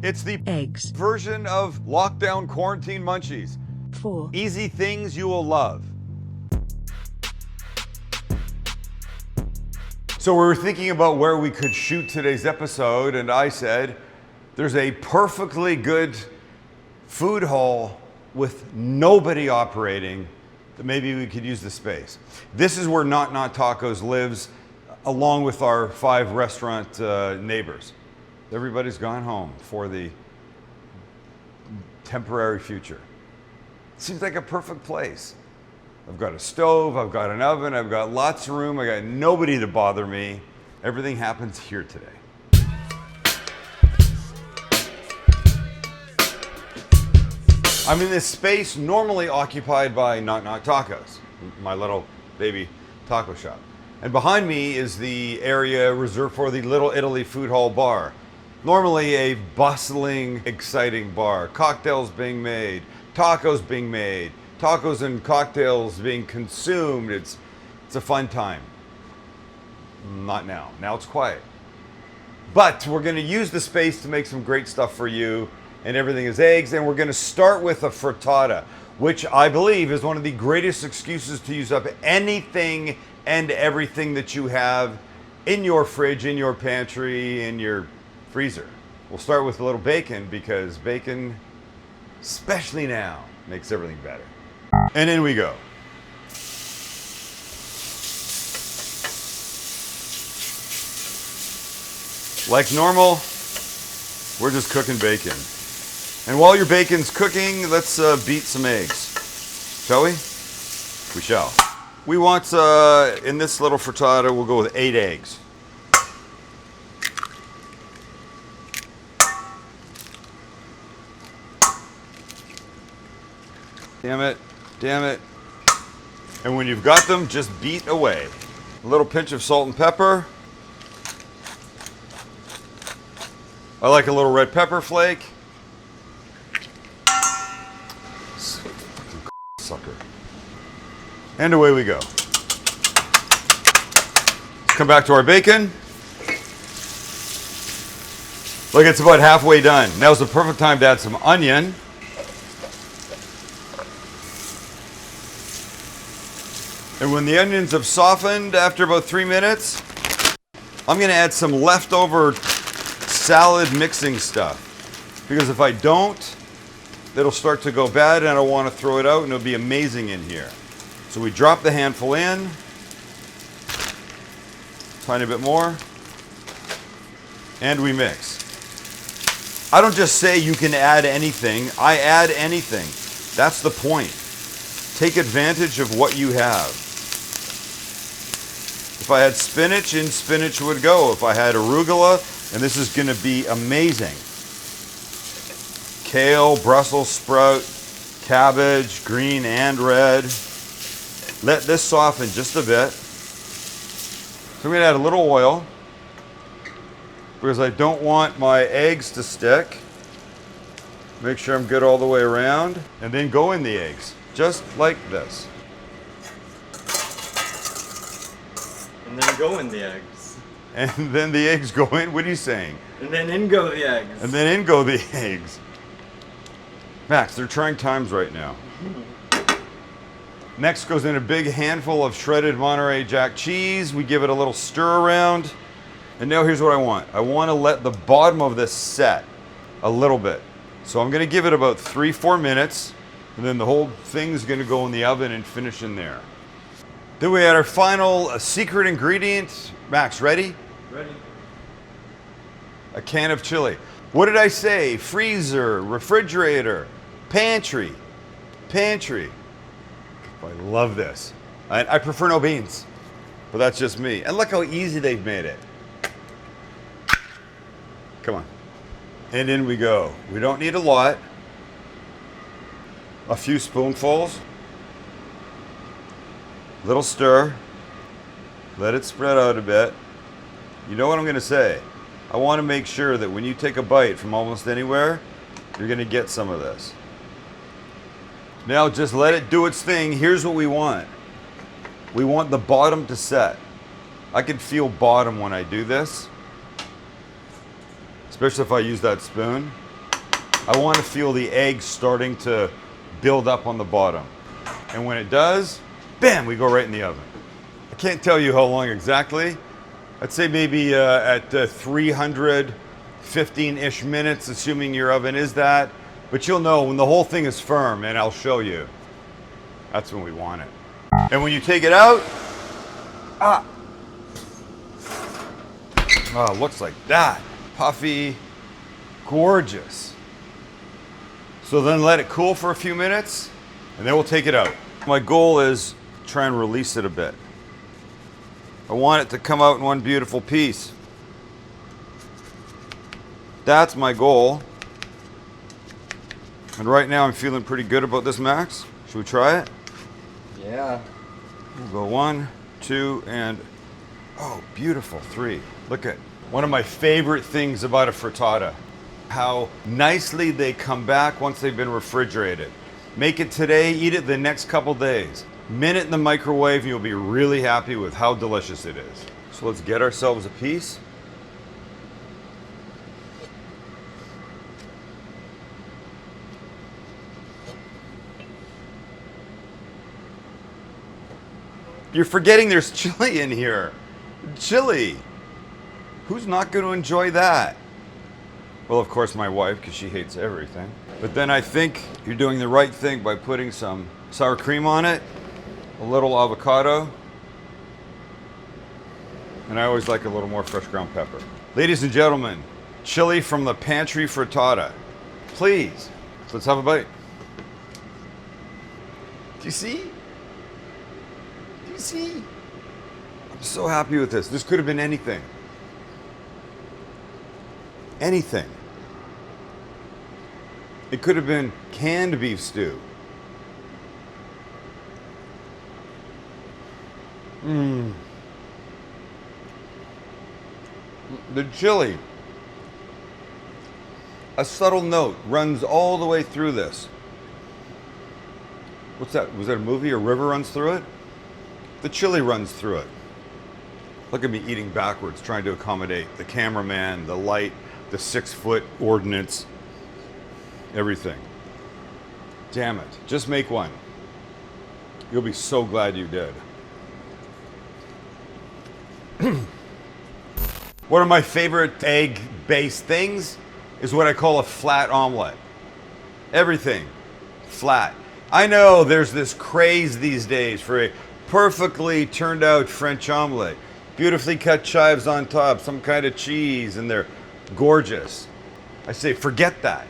It's the eggs. version of lockdown quarantine munchies. 4. Easy things you will love. So we were thinking about where we could shoot today's episode, and I said, there's a perfectly good food hall with nobody operating that maybe we could use the space. This is where Not Tacos lives, along with our 5 restaurant neighbors. Everybody's gone home for the temporary future. Seems like a perfect place. I've got a stove, I've got an oven, I've got lots of room, I got nobody to bother me. Everything happens here today. I'm in this space normally occupied by Not Tacos, my little baby taco shop. And behind me is the area reserved for the Little Italy Food Hall Bar. Normally a bustling, exciting bar. Cocktails being made, tacos being made, tacos and cocktails being consumed. It's a fun time. Not now. Now it's quiet. But we're going to use the space to make some great stuff for you, and everything is eggs. And we're going to start with a frittata, which I believe is one of the greatest excuses to use up anything and everything that you have in your fridge, in your pantry, in your freezer. We'll start with a little bacon because bacon, especially now, makes everything better. And in we go. Like normal, we're just cooking bacon. And while your bacon's cooking, let's beat some eggs. Shall we? We shall. We want, in this little frittata, we'll go with 8 eggs. Damn it, damn it. And when you've got them, just beat away. A little pinch of salt and pepper. I like a little red pepper flake. Sucker. And away we go. Let's come back to our bacon. Look, it's about halfway done. Now's the perfect time to add some onion. And when the onions have softened after about 3 minutes, I'm going to add some leftover salad mixing stuff. Because if I don't, it'll start to go bad and I don't want to throw it out, and it'll be amazing in here. So we drop the handful in. Tiny bit more. And we mix. I don't just say you can add anything. I add anything. That's the point. Take advantage of what you have. If I had spinach, in spinach would go. If I had arugula, and this is going to be amazing. Kale, Brussels sprout, cabbage, green and red. Let this soften just a bit. So I'm going to add a little oil because I don't want my eggs to stick. Make sure I'm good all the way around, and then go in the eggs, just like this. And then go in the eggs. And then the eggs go in. What are you saying? And then in go the eggs. And then in go the eggs. Max, they're trying times right now. Next goes in a big handful of shredded Monterey Jack cheese. We give it a little stir around. And now here's what I want. I want to let the bottom of this set a little bit. So I'm going to give it about 3-4 minutes. And then the whole thing's going to go in the oven and finish in there. Then we add our final secret ingredient. Max, ready? Ready. A can of chili. What did I say? Freezer, refrigerator, pantry. Pantry. I love this. I prefer no beans, but that's just me. And look how easy they've made it. Come on. And in we go. We don't need a lot. A few spoonfuls. Little stir. Let it spread out a bit. You know what I'm going to say? I want to make sure that when you take a bite from almost anywhere, you're going to get some of this. Now just let it do its thing. Here's what we want. We want the bottom to set. I can feel bottom when I do this. especially if I use that spoon, I want to feel the egg starting to build up on the bottom. And when it does, bam, we go right in the oven. I can't tell you how long exactly. I'd say maybe at 315-ish minutes, assuming your oven is that. But you'll know when the whole thing is firm, and I'll show you. That's when we want it. And when you take it out, oh, looks like that. Puffy, gorgeous. So then let it cool for a few minutes, and then we'll take it out. My goal is try and release it a bit. I want it to come out in one beautiful piece. That's my goal. And right now I'm feeling pretty good about this, Max. Should we try it? Yeah. We'll go 1, 2, and oh, beautiful, 3. Look at one of my favorite things about a frittata, how nicely they come back once they've been refrigerated. Make it today, eat it the next couple days. Minute in the microwave, and you'll be really happy with how delicious it is. So let's get ourselves a piece. You're forgetting there's chili in here. Chili. Who's not going to enjoy that? Well, of course, my wife, because she hates everything. But then I think you're doing the right thing by putting some sour cream on it, a little avocado, and I always like a little more fresh ground pepper. Ladies and gentlemen, chili from the pantry frittata. Please, let's have a bite. Do you see? Do you see? I'm so happy with this. This could have been anything. Anything. It could have been canned beef stew. The chili, a subtle note runs all the way through this. What's that? Was that a movie? A river runs through it? The chili runs through it. Look at me eating backwards, trying to accommodate the cameraman, the light, the 6-foot ordinance, everything. Damn it. Just make one. You'll be so glad you did. One of my favorite egg-based things is what I call a flat omelet. Everything flat. I know there's this craze these days for a perfectly turned out French omelet. Beautifully cut chives on top, some kind of cheese, and they're gorgeous. I say, forget that.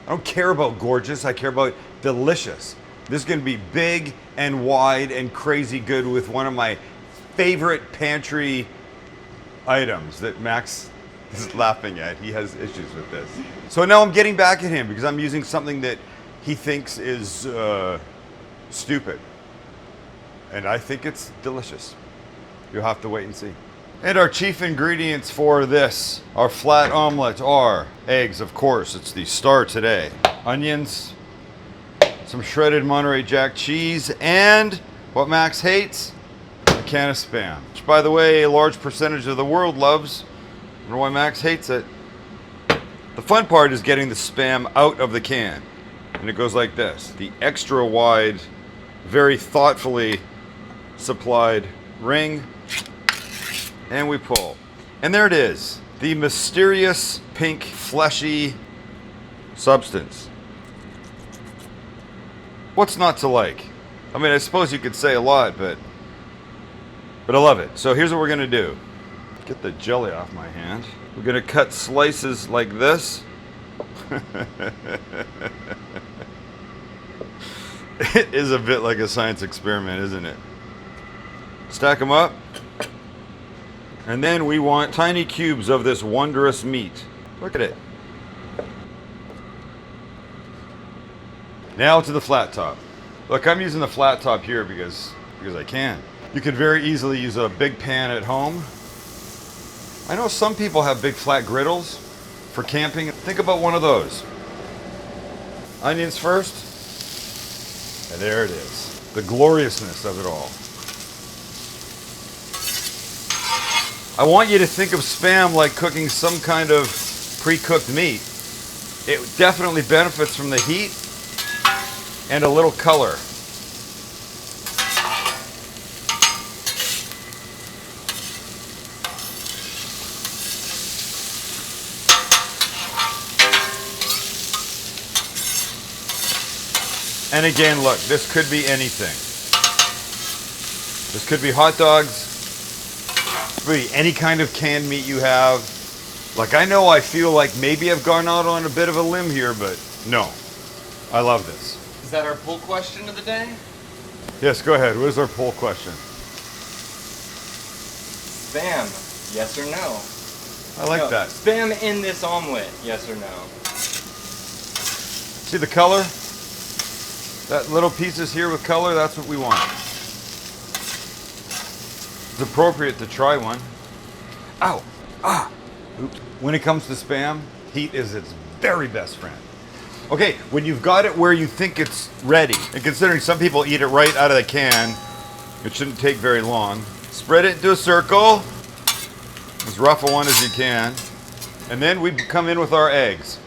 I don't care about gorgeous, I care about delicious. This is gonna be big and wide and crazy good with one of my favorite pantry items that Max is laughing at. He has issues with this. So now I'm getting back at him because I'm using something that he thinks is stupid. And I think it's delicious. You'll have to wait and see. And our chief ingredients for this, our flat omelet, are eggs, of course. It's the star today. Onions, some shredded Monterey Jack cheese, and what Max hates, a can of Spam. Which, by the way, a large percentage of the world loves. I don't know why Max hates it. The fun part is getting the Spam out of the can. And it goes like this. The extra wide, very thoughtfully supplied ring. And we pull. And there it is. The mysterious pink fleshy substance. What's not to like? I mean, I suppose you could say a lot, but I love it. So here's what we're gonna do. Get the jelly off my hand. We're gonna cut slices like this. It is a bit like a science experiment, isn't it? Stack them up. And then we want tiny cubes of this wondrous meat. Look at it. Now to the flat top. Look, I'm using the flat top here because I can. You could very easily use a big pan at home. I know some people have big flat griddles for camping. Think about one of those. Onions first. And there it is. The gloriousness of it all. I want you to think of Spam like cooking some kind of pre-cooked meat, it definitely benefits from the heat and a little color. And again, look, this could be anything. This could be hot dogs. It could be any kind of canned meat you have. Like, I know I feel like maybe I've gone out on a bit of a limb here, but no. I love this. Is that our poll question of the day? Yes, go ahead. What is our poll question? Spam, yes or no? I like that. Spam in this omelet, yes or no? See the color? That little pieces here with color, that's what we want. It's appropriate to try one. Ow! Ah! Oops. When it comes to Spam, heat is its very best friend. Okay, when you've got it where you think it's ready, and considering some people eat it right out of the can, it shouldn't take very long. Spread it into a circle, as rough a one as you can, and then we come in with our eggs.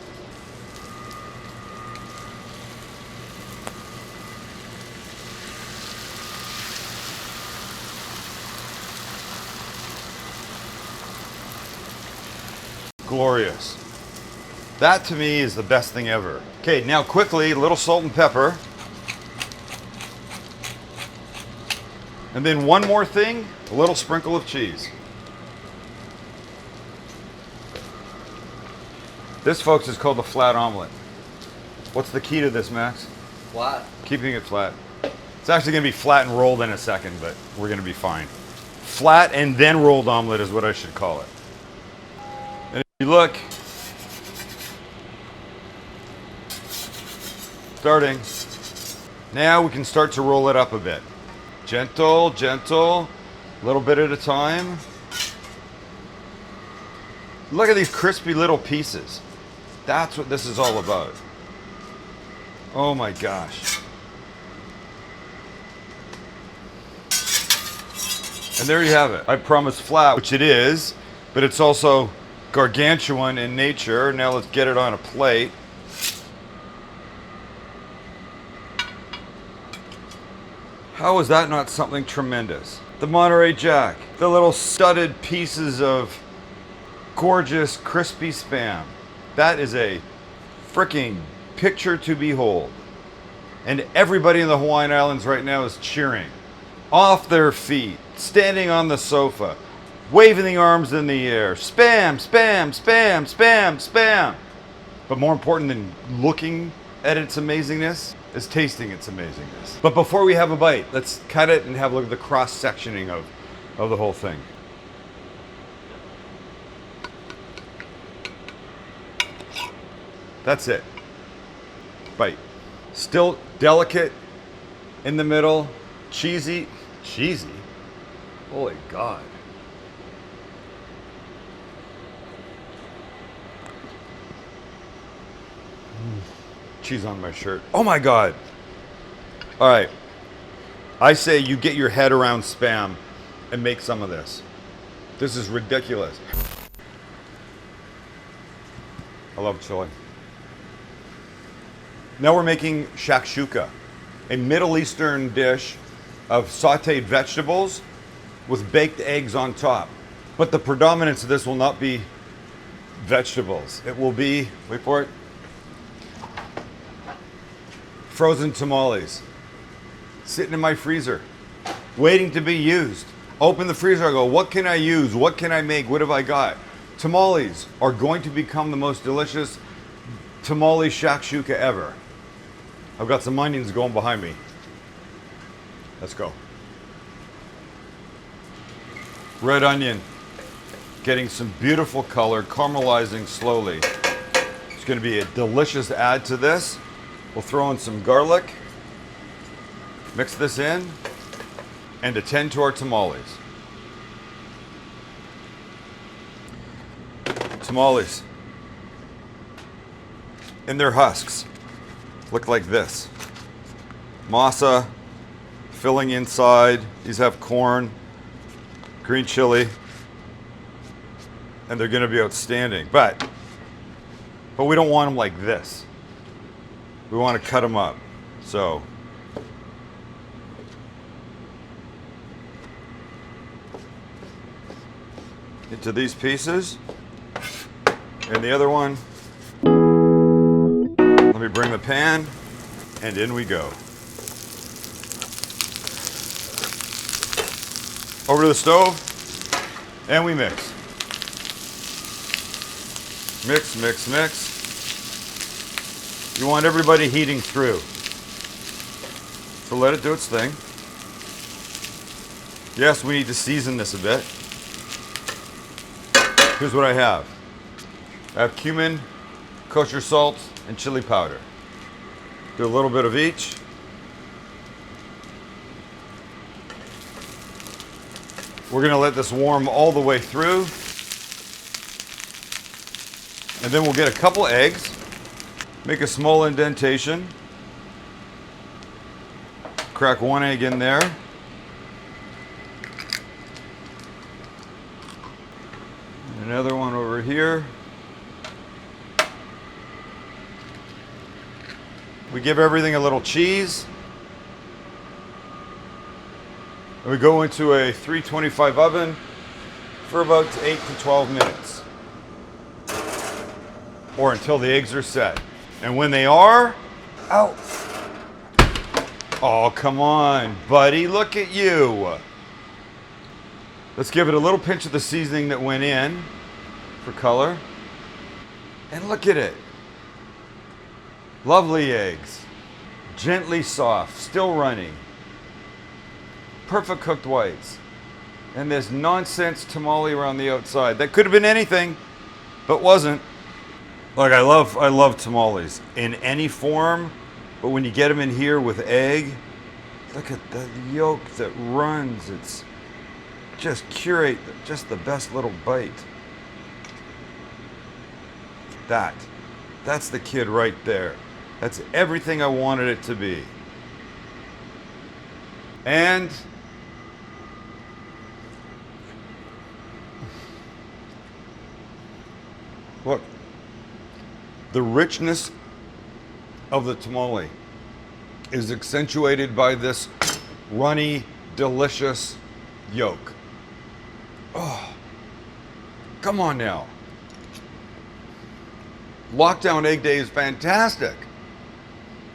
Glorious. That to me is the best thing ever. Okay, now quickly, a little salt and pepper. And then one more thing, a little sprinkle of cheese. This, folks, is called the flat omelet. What's the key to this, Max? Flat. Keeping it flat. It's actually going to be flat and rolled in a second, but we're going to be fine. Flat and then rolled omelet is what I should call it. And if you look, starting. Now we can start to roll it up a bit. Gentle, gentle, a little bit at a time. Look at these crispy little pieces. That's what this is all about. Oh my gosh. And there you have it. I promised flat, which it is, but it's also gargantuan in nature. Now let's get it on a plate. How is that not something tremendous? The Monterey Jack, the little studded pieces of gorgeous crispy Spam. That is a freaking picture to behold. And everybody in the Hawaiian Islands right now is cheering. Off their feet, standing on the sofa, waving the arms in the air. Spam, spam, spam, spam, spam. But more important than looking at its amazingness is tasting its amazingness. But before we have a bite, let's cut it and have a look at the cross-sectioning of the whole thing. That's it. Bite. Still delicate in the middle, cheesy. Cheesy? Holy God. Cheese on my shirt. Oh my God. All right. I say you get your head around Spam and make some of this. This is ridiculous. I love chili. Now we're making Shakshouka, a Middle Eastern dish of sauteed vegetables with baked eggs on top. But the predominance of this will not be vegetables. It will be, wait for it, frozen tamales. Sitting in my freezer, waiting to be used. Open the freezer, I go, what can I use? What can I make? What have I got? Tamales are going to become the most delicious tamale shakshuka ever. I've got some onions going behind me. Let's go. Red onion, getting some beautiful color, caramelizing slowly. It's going to be a delicious add to this. We'll throw in some garlic, mix this in, and attend to our tamales. Tamales in their husks look like this. Masa, filling inside. These have corn, green chili, and they're going to be outstanding. But but we don't want them like this. We want to cut them up. So into these pieces, and the other one, let me bring the pan, and in we go. Over to the stove, and we mix. Mix, mix, mix. You want everybody heating through. So let it do its thing. Yes, we need to season this a bit. Here's what I have. I have cumin, kosher salt, and chili powder. Do a little bit of each. We're gonna let this warm all the way through. And then we'll get a couple eggs, make a small indentation, crack one egg in there. And another one over here. We give everything a little cheese. And we go into a 325 oven for about 8 to 12 minutes. Or until the eggs are set. And when they are, out. Oh, come on, buddy, look at you. Let's give it a little pinch of the seasoning that went in for color. And look at it. Lovely eggs. Gently soft, still running. Perfect cooked whites. And this nonsense tamale around the outside. That could have been anything, but wasn't. Look, I love tamales in any form, but when you get them in here with egg, look at the yolk that runs. It's just curate, just the best little bite. That's the kid right there. That's everything I wanted it to be. And look, the richness of the tamale is accentuated by this runny, delicious yolk. Oh, come on now. Lockdown egg day is fantastic.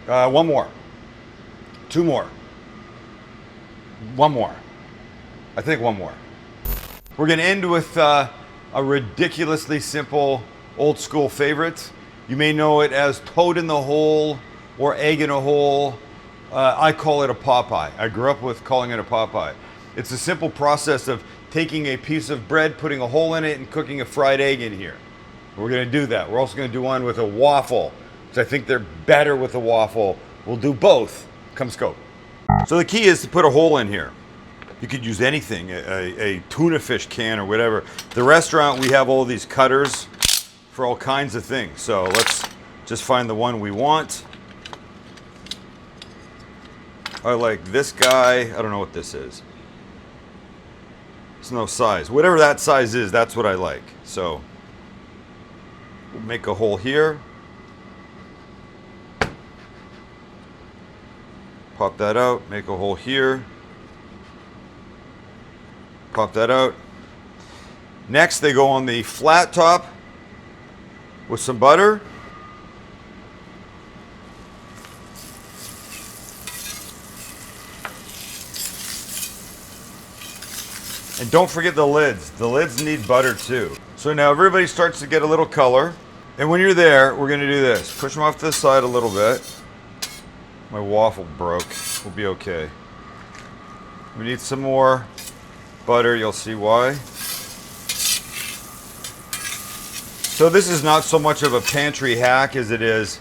One more. Two more. One more. I think one more. We're gonna end with a ridiculously simple old school favorite. You may know it as toad in the hole or egg in a hole. I call it a Popeye. I grew up with calling it a Popeye. It's a simple process of taking a piece of bread, putting a hole in it, and cooking a fried egg in here. We're gonna do that. We're also gonna do one with a waffle, because I think they're better with a waffle. We'll do both. Come scope. So the key is to put a hole in here. You could use anything, a tuna fish can or whatever. The restaurant, we have all these cutters for all kinds of things. So let's just find the one we want. I like this guy. I don't know what this is. It's no size. Whatever that size is, that's what I like. So we'll make a hole here. Pop that out, make a hole here. Pop that out. Next, they go on the flat top with some butter. And don't forget the lids. The lids need butter too. So now everybody starts to get a little color. And when you're there, we're gonna do this. Push them off to the side a little bit. My waffle broke. We'll be okay. We need some more butter. You'll see why. So this is not so much of a pantry hack as it is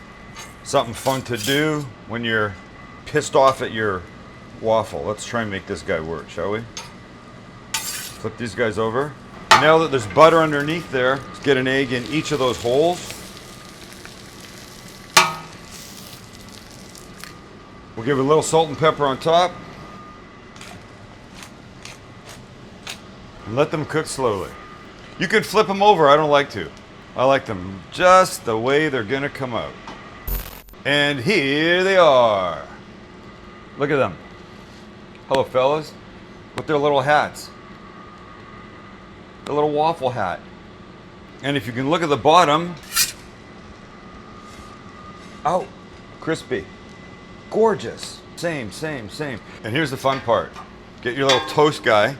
something fun to do when you're pissed off at your waffle. Let's try and make this guy work, shall we? Flip these guys over. Now that there's butter underneath there, let's get an egg in each of those holes. We'll give it a little salt and pepper on top. And let them cook slowly. You could flip them over, I don't like to. I like them just the way they're gonna come out. And here they are. Look at them. Hello, fellas. With their little hats. The little waffle hat. And if you can look at the bottom, oh, crispy. Gorgeous. Same. And here's the fun part. Get your little toast guy.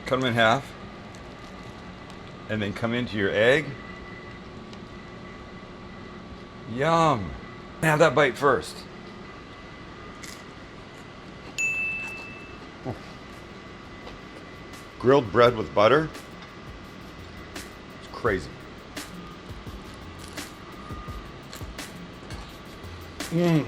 Cut them in half. And then come into your egg. Yum. Have that bite first. Oh. Grilled bread with butter. It's crazy. Mmm.